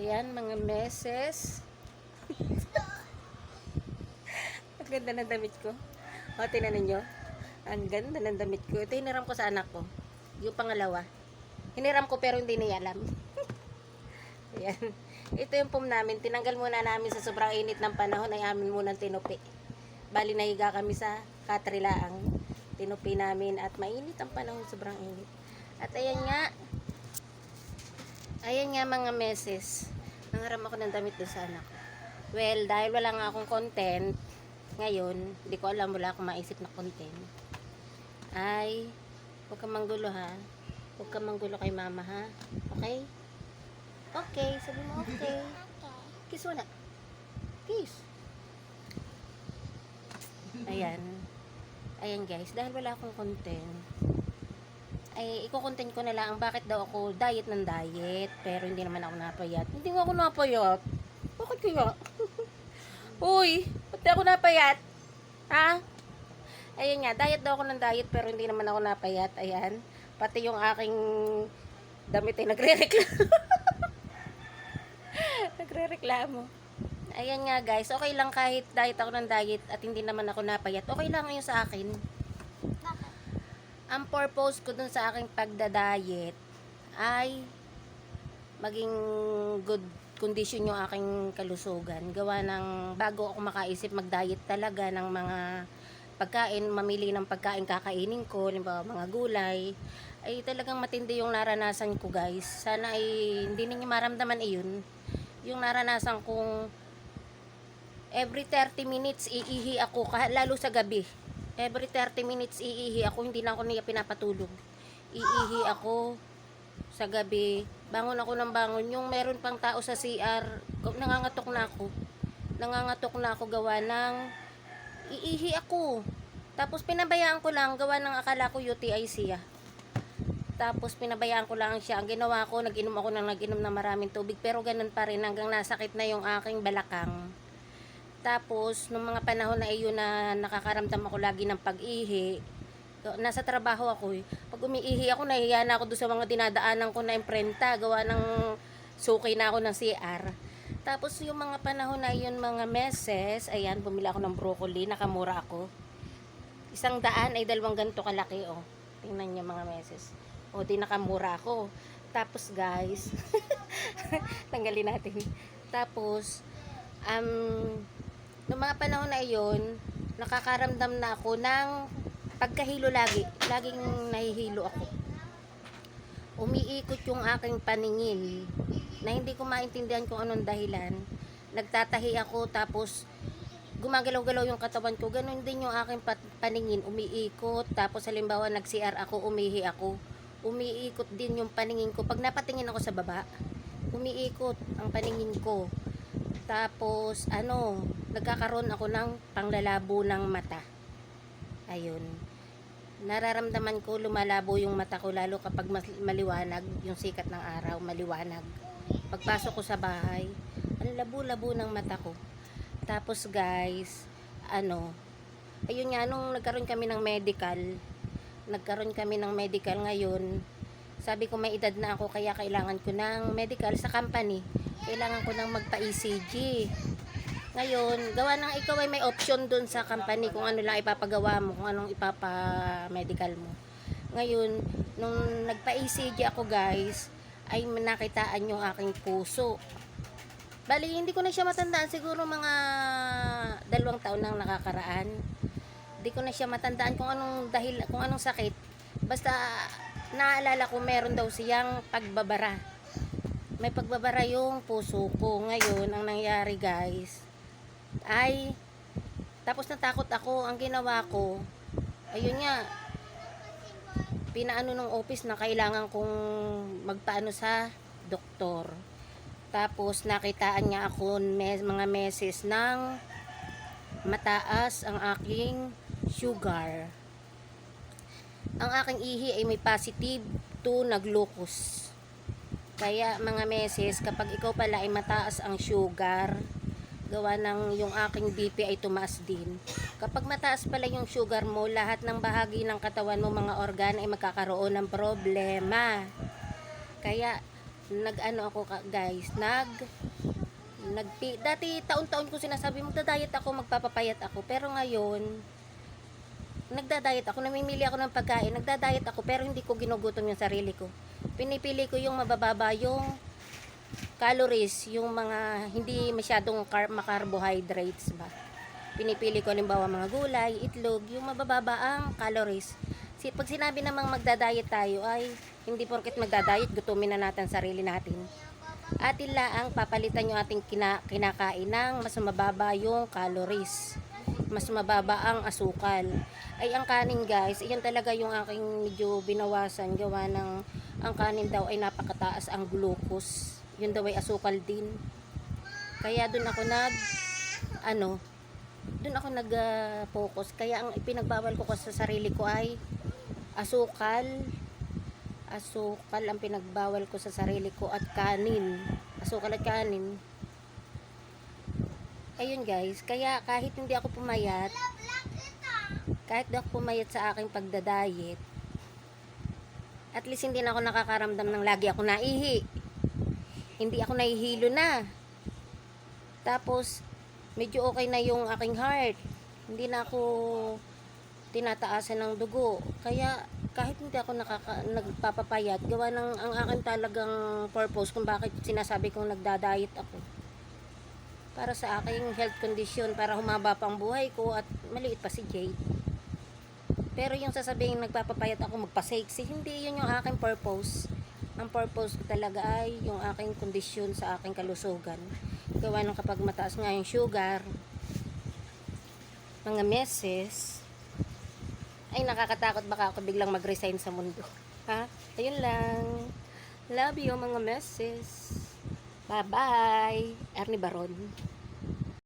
Ayan, mga meses. Ang ganda ng damit ko. O, tinan ninyo. Ang ganda ng damit ko. Ito hiniram ko sa anak ko. Yung pangalawa. Hiniram ko pero hindi niya alam. Ayan. Ito yung pum namin. Tinanggal muna namin sa sobrang init ng panahon ay amin munang tinupi. Bali nahiga kami sa katrilaang. Tinupi namin at mainit ang panahon, sobrang init. At ayan nga. Ayan nga mga meses. Nangaram ako ng damit doon sa anak ko. Well, dahil wala nga akong content, ngayon, hindi ko alam, wala akong maisip na content. Ay, huwag kang manggulo ha. Huwag kang manggulo kay mama ha. Okay? Okay, sabi mo okay. Kiss mo na. Kiss. Ayan. Ayan guys, dahil wala akong content, ay iko-content ko na lang bakit daw ako diet ng diet, pero hindi naman ako napayat. Hindi nga ako napayat. Bakit kaya? Uy, pati ako napayat. Ha? Ayan nga, diet daw ako ng diet, pero hindi naman ako napayat. Ayan. Pati yung aking damit ay nagre-reklamo. Nagre-reklamo. Ayan nga guys, okay lang kahit diet ako ng diet at hindi naman ako napayat. Okay lang yun sa akin. Ang purpose ko dun sa aking pagda-diet ay maging good condition yung aking kalusugan. Gawa ng bago ako makaisip mag-diet talaga ng mga pagkain, mamili ng pagkain kakainin ko, limbawa mga gulay, ay talagang matindi yung naranasan ko guys. Sana ay hindi ninyo maramdaman iyon. Yung naranasan kong every 30 minutes iihi ako, lalo sa gabi. Every 30 minutes iihi ako, hindi na ako niya pinapatulog. Iihi ako sa gabi. Bangon ako ng bangon. Yung meron pang tao sa CR, nangangatok na ako. Nangangatok na ako gawa ng iihi ako. Tapos pinabayaan ko lang, gawa ng akala ko UTI siya. Tapos pinabayaan ko lang siya. Ang ginawa ko, nag-inom ng maraming tubig. Pero ganun pa rin hanggang nasakit na yung aking balakang. Tapos, nung mga panahon na iyon na nakakaramdam ako lagi ng pag-ihi, nasa trabaho ako eh. Pag umiihi ako, nahiya na ako doon sa mga dinadaanan ko na imprenta, gawa ng suki na ako ng CR. Tapos, yung mga panahon na iyon, mga meses, ayan, bumili ako ng broccoli, nakamura ako. 100 ay 2 ganito kalaki, oh. Tingnan niyo mga meses. O, di nakamura ako. Tapos, guys, tanggalin natin. Tapos, noong mga panahon na iyon, nakakaramdam na ako ng pagkahilo lagi. Laging nahihilo ako. Umiikot yung aking paningin na hindi ko maintindihan kung anong dahilan. Nagtatahi ako tapos gumagalaw-galaw yung katawan ko. Ganun din yung aking paningin. Umiikot. Tapos halimbawa nag-CR ako, umihi ako. Umiikot din yung paningin ko. Pag napatingin ako sa baba, umiikot ang paningin ko. Tapos, nagkakaroon ako ng panglalabo ng mata. Ayun. Nararamdaman ko lumalabo yung mata ko lalo kapag maliwanag, yung sikat ng araw, maliwanag. Pagpasok ko sa bahay, ang labo-labo ng mata ko. Tapos guys, ayun nga, nung nagkaroon kami ng medical ngayon, sabi ko may edad na ako kaya kailangan ko ng medical sa company. Kailangan ko nang magpa-ECG. Ngayon, gawa ng ikaw ay may option dun sa company kung ano lang ipapagawa mo, kung anong ipapa-medical mo. Ngayon, nung nagpa-ECG ako guys, ay nakitaan yung aking puso. Bali, hindi ko na siya matandaan. Siguro mga 2 taon nang nakakaraan. Hindi ko na siya matandaan kung anong sakit. Basta, naalala ko meron daw siyang pagbabara. May pagbabara yung puso ko. Ngayon, ang nangyari guys, ay, tapos natakot ako. Ang ginawa ko, ayun nga, pinaano ng office na kailangan kong magpaano sa doktor. Tapos, nakitaan niya ako mga meses ng mataas ang aking sugar. Ang aking ihi ay may positive to na glucose. Kaya mga meses, kapag ikaw pala ay mataas ang sugar, gawa ng yung aking BP ay tumaas din. Kapag mataas pala yung sugar mo, lahat ng bahagi ng katawan mo, mga organ ay magkakaroon ng problema. Kaya nag-ano ako guys, dati taon-taon ko sinasabi magda-diet ako, magpapapayat ako, pero ngayon nagda-diet ako, namimili ako ng pagkain, nagda-diet ako, pero hindi ko ginugutom yung sarili ko. Pinipili ko yung mabababa yung calories, yung mga hindi masyadong carbohydrates ba. Pinipili ko halimbawa mga gulay, itlog, yung mabababa ang calories. Pag sinabi namang magda-diet tayo ay hindi porket magda-diet gutumin na natin sarili natin. Atin laang papalitan yung ating kinakain ng mas mababa yung calories, mas mababa ang asukal. Ay ang kanin guys, iyan talaga yung aking medyo binawasan, gawa ng ang kanin daw ay napakataas ang glucose, yun daw ay asukal din. Kaya doon ako focus. Kaya ang ipinagbawal ko sa sarili ko ay asukal ang pinagbawal ko sa sarili ko, at kanin, asukal at kanin. Ayun guys, kaya kahit di ako pumayat sa aking pagdadayet, at least hindi na ako nakakaramdam ng lagi ako naihi, hindi ako nahihilo na, tapos medyo okay na yung aking heart, hindi na ako tinataasan ng dugo. Kaya kahit hindi ako nagpapapayat, gawa ng ang akin talagang purpose kung bakit sinasabi kong nagda-diet ako, para sa aking health condition, para humaba pang buhay ko at maliit pa si Jade. Pero yung sasabihin nagpapapayat ako, magpa-sexy, hindi yun yung aking purpose. Ang purpose ko talaga ay yung aking kondisyon sa aking kalusugan. Gawa ng kapag mataas nga yung sugar, mga meses, ay nakakatakot baka ako biglang mag-resign sa mundo. Ha? Ayun lang. Love you mga meses. Bye-bye. Ernie Baron.